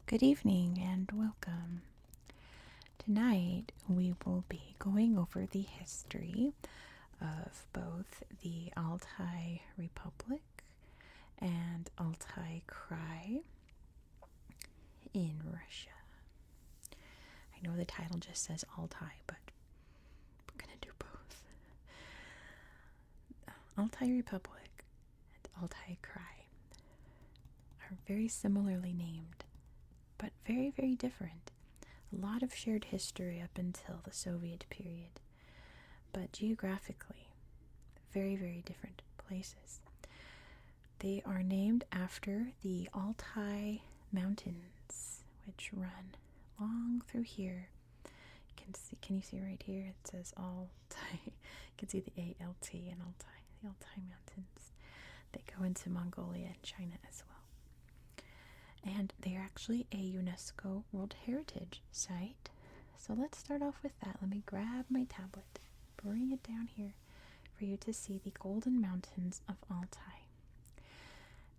Good evening and welcome. Tonight we will be going over the history of both the Altai Republic and Altai Krai in Russia. I know the title just says Altai, but we're going to do both. Altai Republic and Altai Krai are very similarly named, but very, very different. A lot of shared history up until the Soviet period, but geographically, very, very different places. They are named after the Altai Mountains, which run long through here. Can you see right here? It says Altai. You can see the ALT and Altai, the Altai Mountains. They go into Mongolia and China as well. And they're actually a UNESCO World Heritage Site. So let's start off with that. Let me grab my tablet, bring it down here for you to see the Golden Mountains of Altai.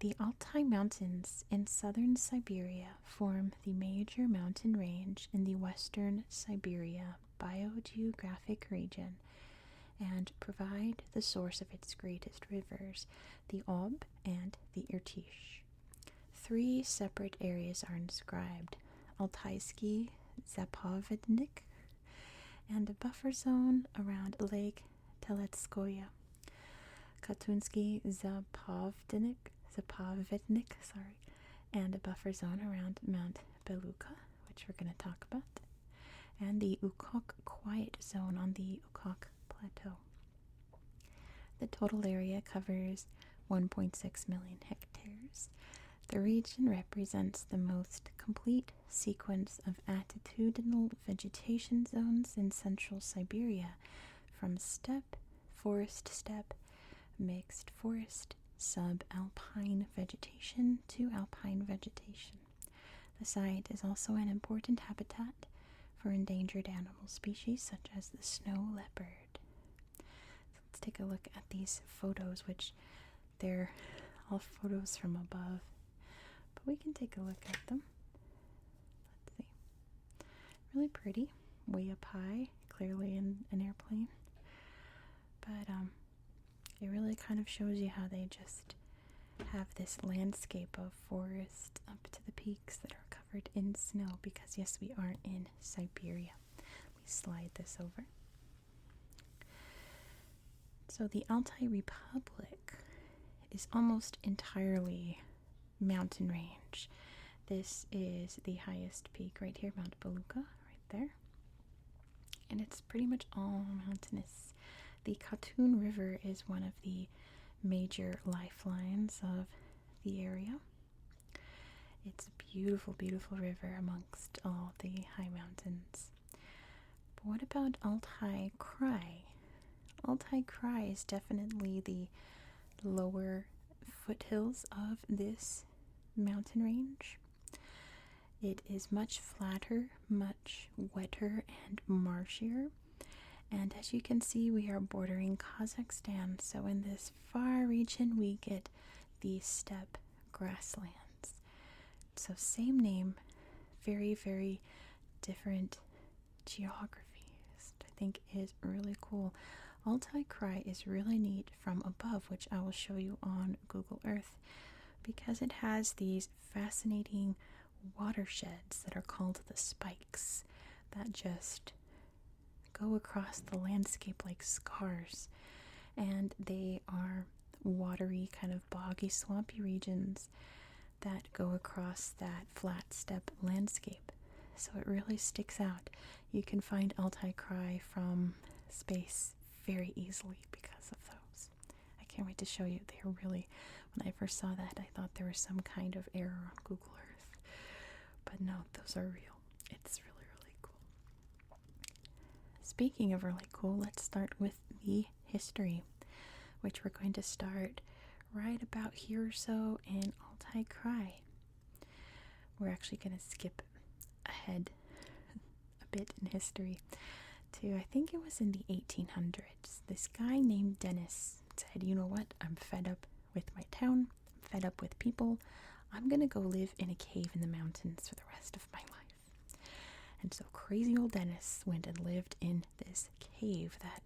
The Altai Mountains in southern Siberia form the major mountain range in the western Siberia biogeographic region and provide the source of its greatest rivers, the Ob and the Irtysh. 3 separate areas are inscribed: Altaisky Zapovednik and a buffer zone around Lake Teletskoye, Katunsky Zapovednik, and a buffer zone around Mount Beluga, which we're going to talk about, and the Ukok Quiet Zone on the Ukok Plateau. The total area covers 1.6 million hectares. The region represents the most complete sequence of attitudinal vegetation zones in central Siberia, from steppe, forest steppe, mixed forest, subalpine vegetation to alpine vegetation. The site is also an important habitat for endangered animal species such as the snow leopard. So let's take a look at these photos, which they're all photos from above. But we can take a look at them. Let's see. Really pretty. Way up high, clearly in an airplane. But it really kind of shows you how they just have this landscape of forest up to the peaks that are covered in snow, because yes, we are in Siberia. We slide this over. So the Altai Republic is almost entirely mountain range. This is the highest peak right here, Mount Beluga, right there. And it's pretty much all mountainous. The Katun River is one of the major lifelines of the area. It's a beautiful, beautiful river amongst all the high mountains. But what about Altai Krai? Altai Krai is definitely the lower foothills of this mountain range. It is much flatter, much wetter, and marshier. And as you can see, we are bordering Kazakhstan. So in this far region, we get the steppe grasslands. So same name, very, very different geographies. I think is really cool. Altai Krai is really neat from above, which I will show you on Google Earth, because it has these fascinating watersheds that are called the spikes that just go across the landscape like scars. And they are watery, kind of boggy, swampy regions that go across that flat steppe landscape. So it really sticks out. You can find Altai Krai from space very easily because of those. I can't wait to show you. They're really, when I first saw that, I thought there was some kind of error on Google Earth. But no, those are real. It's really, really cool. Speaking of really cool, let's start with the history, which we're going to start right about here or so in Altai Krai. We're actually going to skip ahead a bit in history to, I think it was in the 1800s. This guy named Dennis said, you know what, I'm fed up with my town, I'm fed up with people, I'm going to go live in a cave in the mountains for the rest of my life. And so crazy old Dennis went and lived in this cave that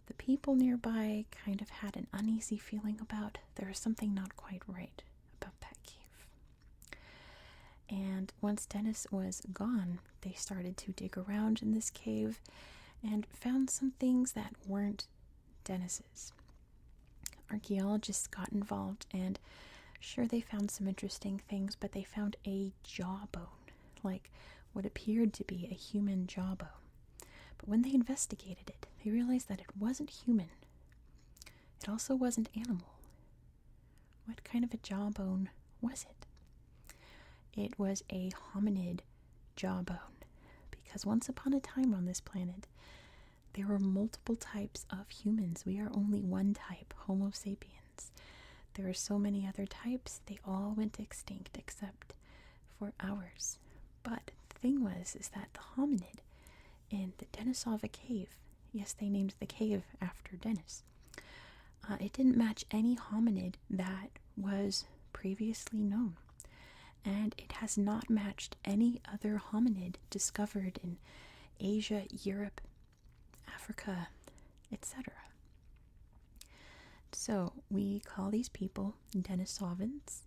the people nearby kind of had an uneasy feeling about. There was something not quite right about that cave. And once Dennis was gone, they started to dig around in this cave and found some things that weren't Dennis's. Archaeologists got involved, and sure, they found some interesting things, but they found a jawbone, like what appeared to be a human jawbone. But when they investigated it, they realized that it wasn't human. It also wasn't animal. What kind of a jawbone was it? It was a hominid jawbone, because once upon a time on this planet, there were multiple types of humans. We are only one type, Homo sapiens. There are so many other types, they all went extinct except for ours. But the thing is that the hominid in the Denisova cave, yes, they named the cave after Dennis, it didn't match any hominid that was previously known. And it has not matched any other hominid discovered in Asia, Europe, Africa, etc. So we call these people Denisovans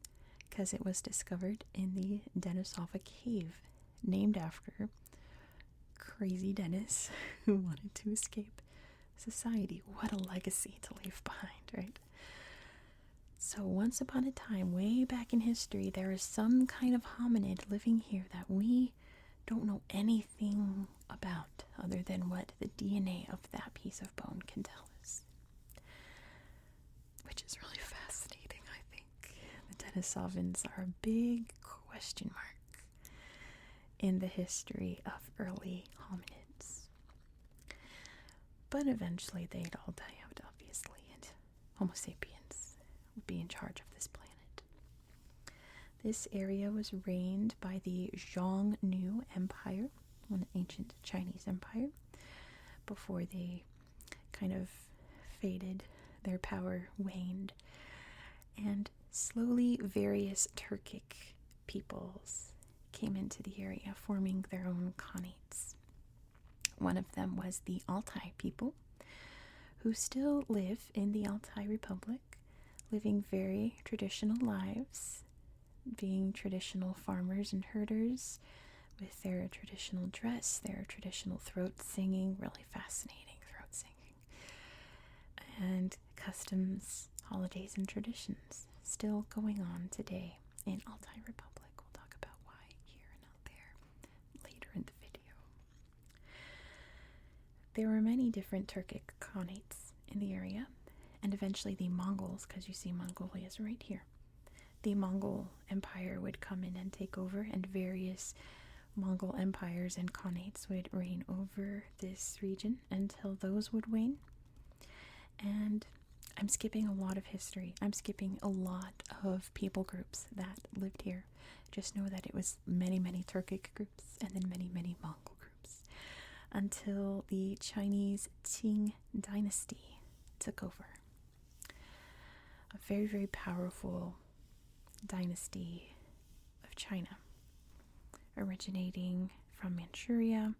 because it was discovered in the Denisova cave, named after crazy Dennis who wanted to escape society. What a legacy to leave behind, right? So once upon a time, way back in history, there is some kind of hominid living here that we don't know anything about other than what the DNA of that piece of bone can tell us. Which is really fascinating, I think. The Denisovans are a big question mark in the history of early hominids. But eventually they'd all die out, obviously, and Homo sapiens would be in charge of this planet. This area was reigned by the Xiongnu Empire, an ancient Chinese empire, before they kind of faded, their power waned, and slowly various Turkic peoples came into the area, forming their own khanates. One of them was the Altai people, who still live in the Altai Republic, living very traditional lives, being traditional farmers and herders, with their traditional dress, their traditional throat singing, really fascinating throat singing, and customs, holidays, and traditions still going on today in Altai Republic. We'll talk about why here and not there later in the video. There were many different Turkic khanates in the area, and eventually the Mongols, because you see Mongolia is right here, the Mongol Empire would come in and take over, and various Mongol empires and khanates would reign over this region until those would wane. And I'm skipping a lot of history. I'm skipping a lot of people groups that lived here. Just know that it was many, many Turkic groups and then many, many Mongol groups until the Chinese Qing dynasty took over. A very, very powerful dynasty of China, originating from Manchuria,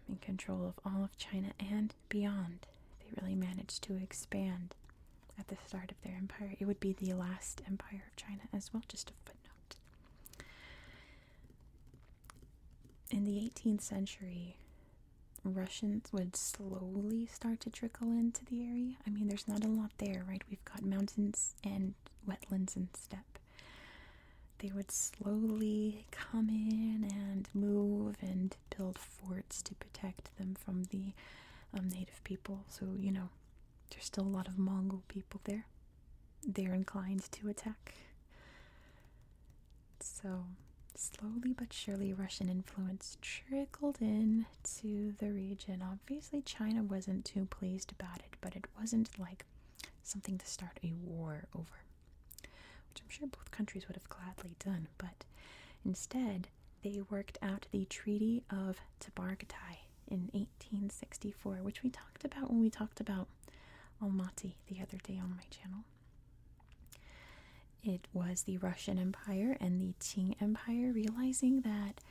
in control of all of China and beyond. They really managed to expand at the start of their empire. It would be the last empire of China as well, just a footnote. In the 18th century, Russians would slowly start to trickle into the area. I mean, there's not a lot there, right? We've got mountains and wetlands and steppe. They would slowly come in and move and build forts to protect them from the native people. So, there's still a lot of Mongol people there. They're inclined to attack. So, slowly but surely, Russian influence trickled in to the region. Obviously, China wasn't too pleased about it, but it wasn't like something to start a war over, which I'm sure both countries would have gladly done. But instead, they worked out the Treaty of Tabargatai in 1864, which we talked about when we talked about Almaty the other day on my channel. It was the Russian Empire and the Qing Empire realizing that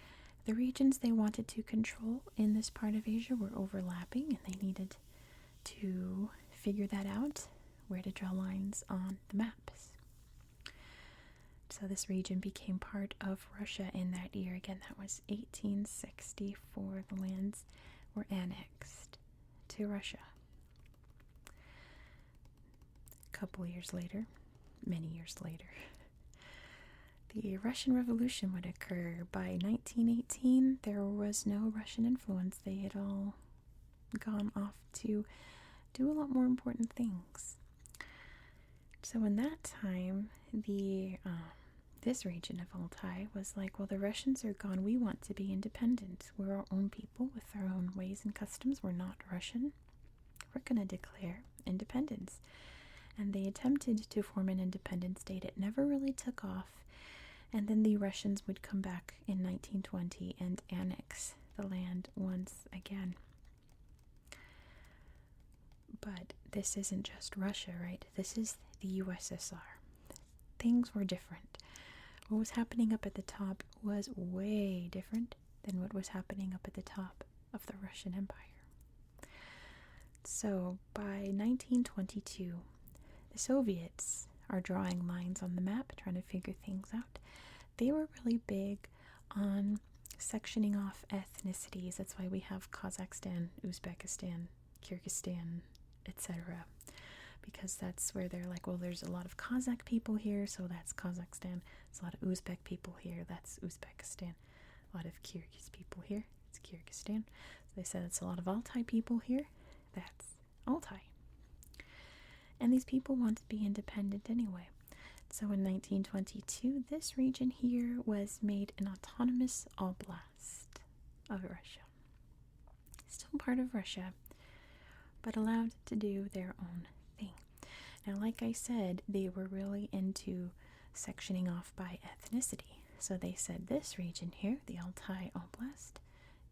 the regions they wanted to control in this part of Asia were overlapping, and they needed to figure that out, where to draw lines on the maps. So this region became part of Russia in that year. Again, that was 1864. The lands were annexed to Russia. A couple years later, many years later, the Russian Revolution would occur. By 1918, there was no Russian influence. They had all gone off to do a lot more important things. So in that time, this region of Altai was like, well, the Russians are gone. We want to be independent. We're our own people with our own ways and customs. We're not Russian. We're going to declare independence. And they attempted to form an independent state. It never really took off. And then the Russians would come back in 1920 and annex the land once again. But this isn't just Russia, right? This is the USSR. Things were different. What was happening up at the top was way different than what was happening up at the top of the Russian Empire. So by 1922, the Soviets are drawing lines on the map, trying to figure things out. They were really big on sectioning off ethnicities. That's why we have Kazakhstan, Uzbekistan, Kyrgyzstan, etc. Because that's where they're like, well, there's a lot of Kazakh people here, so that's Kazakhstan. There's a lot of Uzbek people here, that's Uzbekistan. A lot of Kyrgyz people here, it's Kyrgyzstan. So they said it's a lot of Altai people here, that's Altai. And these people want to be independent anyway. So in 1922, this region here was made an autonomous oblast of Russia. Still part of Russia, but allowed to do their own thing. Now, like I said, they were really into sectioning off by ethnicity. So they said this region here, the Altai Oblast,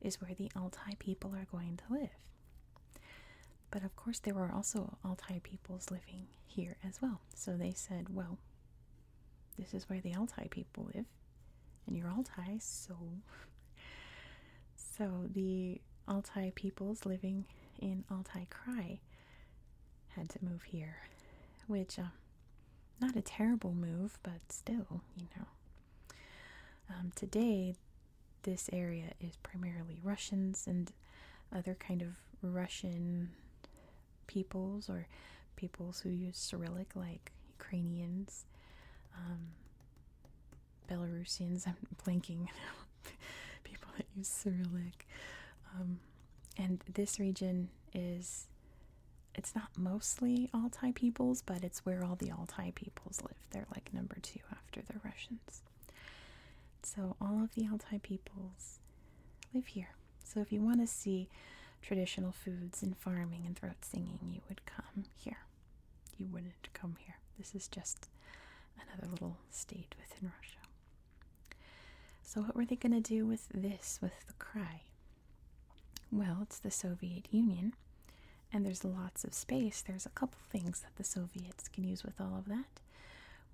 is where the Altai people are going to live. But of course, there were also Altai peoples living here as well. So they said, well, this is where the Altai people live, and you're Altai, so the Altai peoples living in Altai Krai had to move here, which, not a terrible move, but still, today, this area is primarily Russians and other kind of Russian peoples, or peoples who use Cyrillic, like Ukrainians, Belarusians, I'm blanking, people that use Cyrillic, and this region it's not mostly Altai peoples, but it's where all the Altai peoples live. They're like number 2 after the Russians. So all of the Altai peoples live here. So if you want to see traditional foods and farming and throat singing, you would come here. You wouldn't come here. This is just another little state within Russia. So what were they going to do with this, with the Krai? Well, it's the Soviet Union, and there's lots of space. There's a couple things that the Soviets can use with all of that.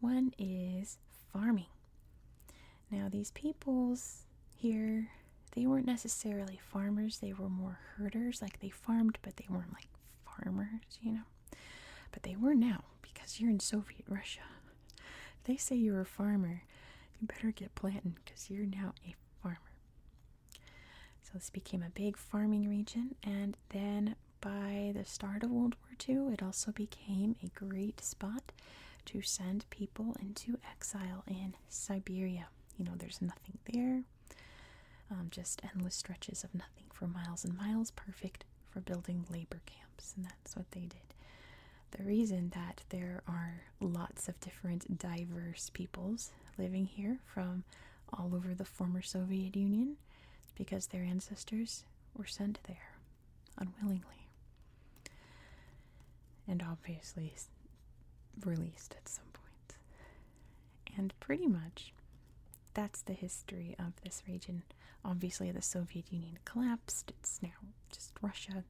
One is farming. Now, these peoples here, they weren't necessarily farmers. They were more herders. Like, they farmed, but they weren't like farmers, But they were now, because you're in Soviet Russia. If they say you're a farmer, you better get planting, because you're now a farmer. So this became a big farming region, and then by the start of World War II, it also became a great spot to send people into exile in Siberia. There's nothing there, just endless stretches of nothing for miles and miles, perfect for building labor camps, and that's what they did. The reason that there are lots of different diverse peoples living here from all over the former Soviet Union is because their ancestors were sent there unwillingly, and obviously released at some point. And pretty much that's the history of this region. Obviously the Soviet Union collapsed. It's now just Russia,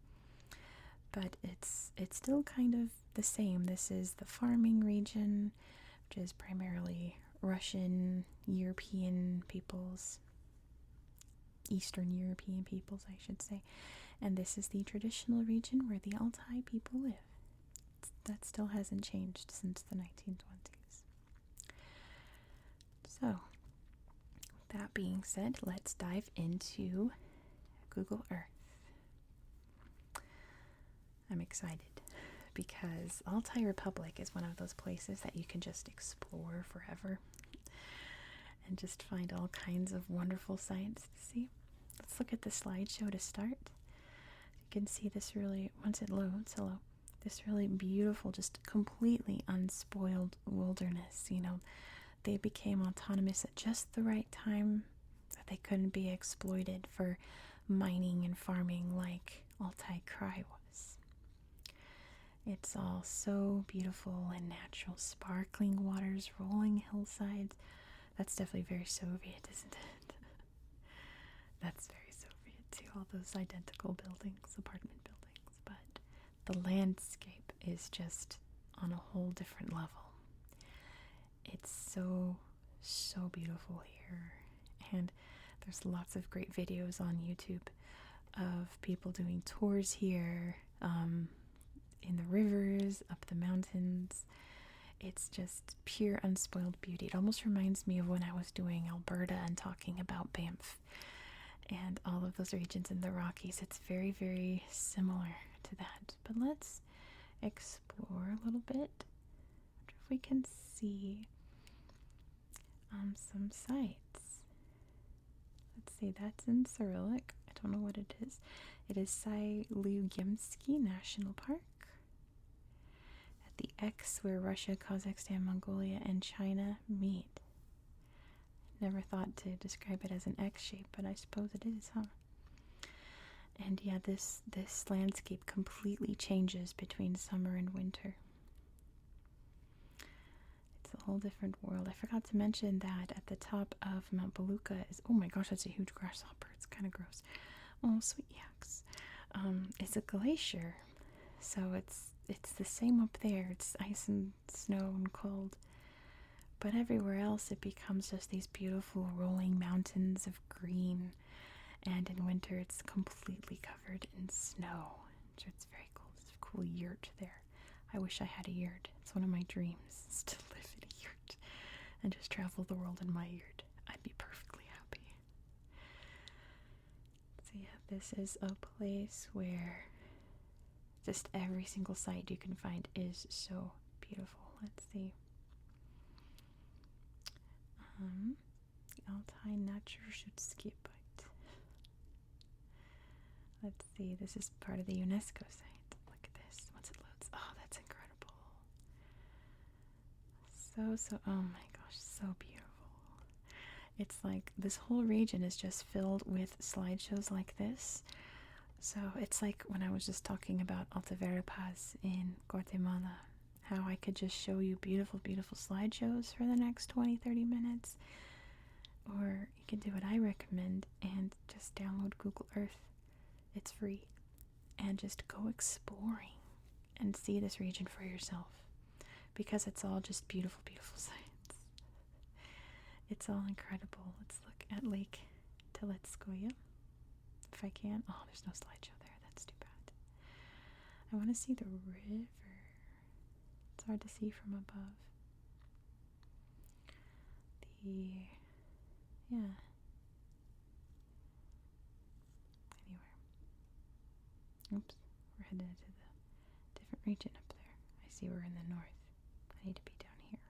but it's still kind of the same. This is the farming region, which is primarily Russian, European peoples, Eastern European peoples, I should say. And this is the traditional region where the Altai people live. That still hasn't changed since the 1920s. So, that being said, let's dive into Google Earth. I'm excited because Altai Republic is one of those places that you can just explore forever and just find all kinds of wonderful sights to see. Let's look at the slideshow to start. You can see this really, once it loads, this really beautiful, just completely unspoiled wilderness. You know, they became autonomous at just the right time, that they couldn't be exploited for mining and farming like Altai Krai was. It's all so beautiful and natural, sparkling waters, rolling hillsides. That's definitely very Soviet, isn't it? That's very Soviet too, all those identical buildings, apartment buildings. But the landscape is just on a whole different level. It's so, so beautiful here. And there's lots of great videos on YouTube of people doing tours here, in the rivers, up the mountains. It's just pure unspoiled beauty. It almost reminds me of when I was doing Alberta and talking about Banff and all of those regions in the Rockies. It's very, very similar to that. But let's explore a little bit. Wonder if we can see some sites. Let's see, that's in Cyrillic. I don't know what it is. It is Sai-Lyugyemsky National Park. At the X where Russia, Kazakhstan, Mongolia, and China meet. Never thought to describe it as an X shape, but I suppose it is, huh? And yeah, this landscape completely changes between summer and winter. It's a whole different world. I forgot to mention that at the top of Mount Beluga is, oh my gosh, that's a huge grasshopper. It's kind of gross. Oh, sweet yaks. It's a glacier. So it's the same up there. It's ice and snow and cold. But everywhere else it becomes just these beautiful rolling mountains of green. And in winter it's completely covered in snow. So it's very cool. There's a cool yurt there. I wish I had a yurt. It's one of my dreams, is to live in a yurt and just travel the world in my yurt. I'd be perfectly happy. So yeah, this is a place where just every single site you can find is so beautiful. Let's see. The Altai Naturschutzgebiet. Let's see, this is part of the UNESCO site. Look at this, once it loads. Oh, that's incredible. Oh my gosh, so beautiful. It's like this whole region is just filled with slideshows like this. So it's like when I was just talking about Alta Verapaz in Guatemala, how I could just show you beautiful, beautiful slideshows for the next 20-30 minutes. Or you can do what I recommend and just download Google Earth. It's free. And just go exploring and see this region for yourself. Because it's all just beautiful, beautiful sights. It's all incredible. Let's look at Lake Teletskoye, if I can. Oh, there's no slideshow there. That's too bad. I want to see the river. It's hard to see from above. Yeah. Anywhere. Oops, we're headed to the different region up there. I see we're in the north. I need to be down here.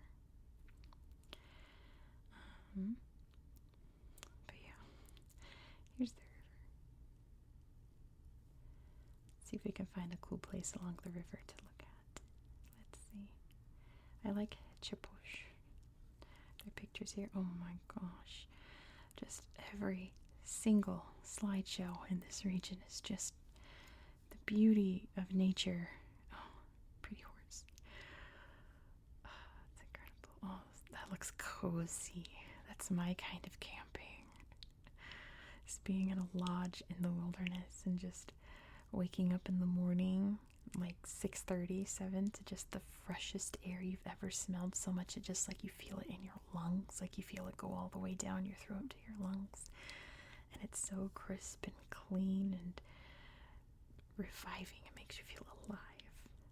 But yeah, here's the river. Let's see if we can find a cool place along the river to look at. Let's see. I like Chiposh. There are pictures here. Oh my gosh. Just every single slideshow in this region is just the beauty of nature. Oh, pretty horse. Oh, that's incredible. Oh, that looks cozy. That's my kind of camping. Just being in a lodge in the wilderness and just waking up in the morning, like 6:37 to just the freshest air you've ever smelled, so much it just like you feel it in your lungs, like you feel it go all the way down your throat to your lungs. And it's so crisp and clean and reviving. It makes you feel alive.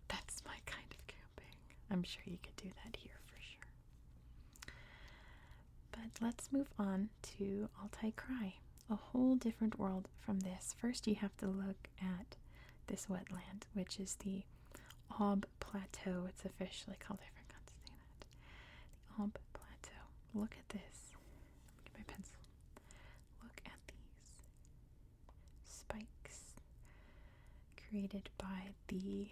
That's my kind of camping. I'm sure you could do that here for sure. But let's move on to Altai Krai, a whole different world from this. First, you have to look at this wetland, which is the Ob Plateau. It's officially called. I forgot to say that. The Ob Plateau. Look at this. Get my pencil. Look at these spikes created by the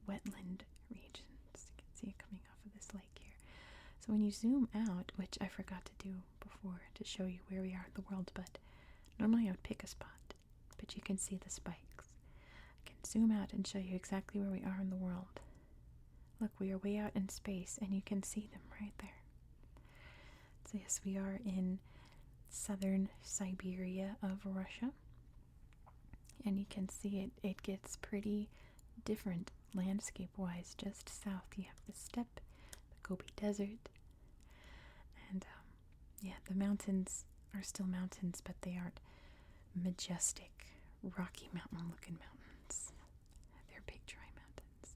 wetland regions. You can see it coming off of this lake here. So when you zoom out, which I forgot to do before to show you where we are in the world, but normally I would pick a spot, but you can see the spikes. I can zoom out and show you exactly where we are in the world. Look, we are way out in space, and you can see them right there. So yes, we are in southern Siberia of Russia, and you can see it gets pretty different landscape-wise. Just south you have the steppe, the Gobi Desert, and yeah, the mountains are still mountains, but they aren't majestic, Rocky Mountain-looking mountains. They're big, dry mountains.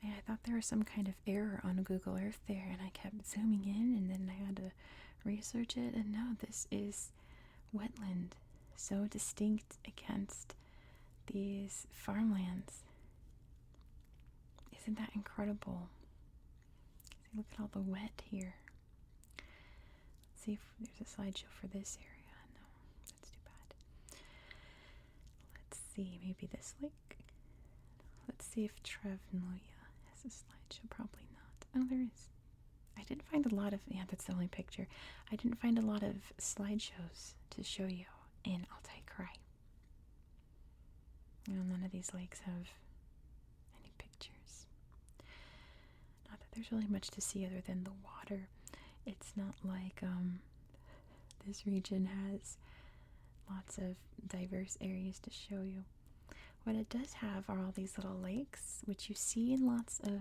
And I thought there was some kind of error on Google Earth there, and I kept zooming in, and then I had to research it, and no, this is wetland, so distinct against these farmlands. Isn't that incredible? See, look at all the wet here. Let's see if there's a slideshow for this area. No, that's too bad. Let's see, maybe this lake. Let's see if Trevnoya has a slideshow. Probably not. Oh, there is. I didn't find a lot of, yeah, that's the only picture. I didn't find a lot of slideshows to show you in Altai Krai. You know, none of these lakes have any pictures. Not that there's really much to see other than the water. It's not like this region has lots of diverse areas to show you. What it does have are all these little lakes, which you see in lots of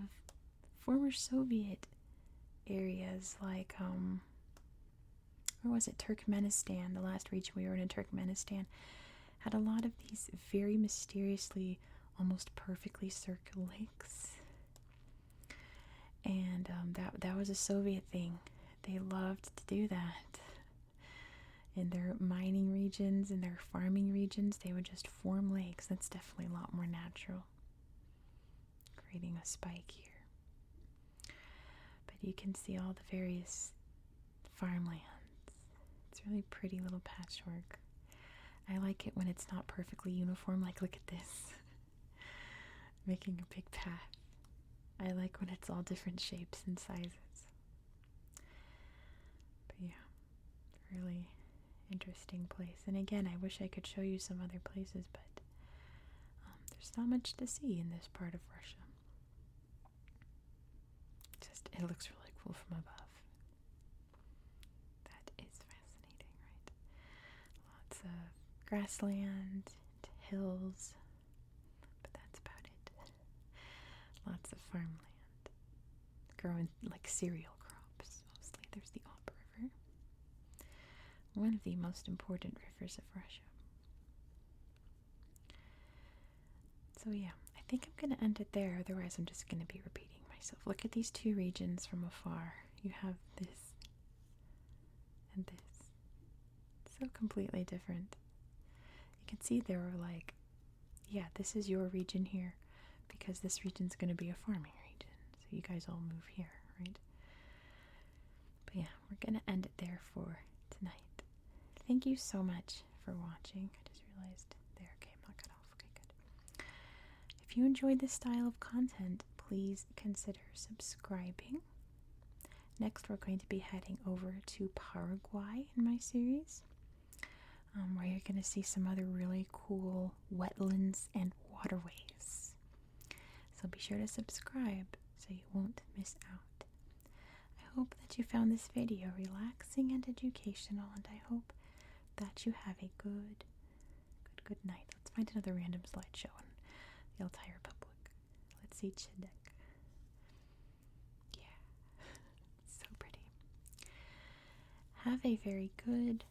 former Soviet areas, like where was it? Turkmenistan. The last region we were in Turkmenistan had a lot of these very mysteriously, almost perfectly circular lakes. And that was a Soviet thing. They loved to do that. In their mining regions, in their farming regions, they would just form lakes. That's definitely a lot more natural. Creating a spike here. But you can see all the various farmlands. It's really pretty little patchwork. I like it when it's not perfectly uniform. Like, look at this. Making a big path. I like when it's all different shapes and sizes. But yeah, really interesting place. And again, I wish I could show you some other places, but there's not much to see in this part of Russia. It looks really cool from above. That is fascinating, right? Lots of grassland, and hills, but that's about it. Lots of farmland. Growing like cereal crops, mostly. There's the Ob River. One of the most important rivers of Russia. So yeah, I think I'm going to end it there, otherwise I'm just going to be repeating myself. Look at these two regions from afar. You have this and this. So completely different. You can see there are like, yeah, this is your region here, because this region's going to be a farming region. So you guys all move here, right? But yeah, we're going to end it there for tonight. Thank you so much for watching. I just realized there, okay, I'm not cut off. Okay, good. If you enjoyed this style of content, please consider subscribing. Next, we're going to be heading over to Paraguay in my series, where you're going to see some other really cool wetlands and waterways. So be sure to subscribe so you won't miss out. I hope that you found this video relaxing and educational, and I hope that you have a good night. Let's find another random slideshow on the Altai Republic. Sichedek. Yeah, so pretty. Have a very good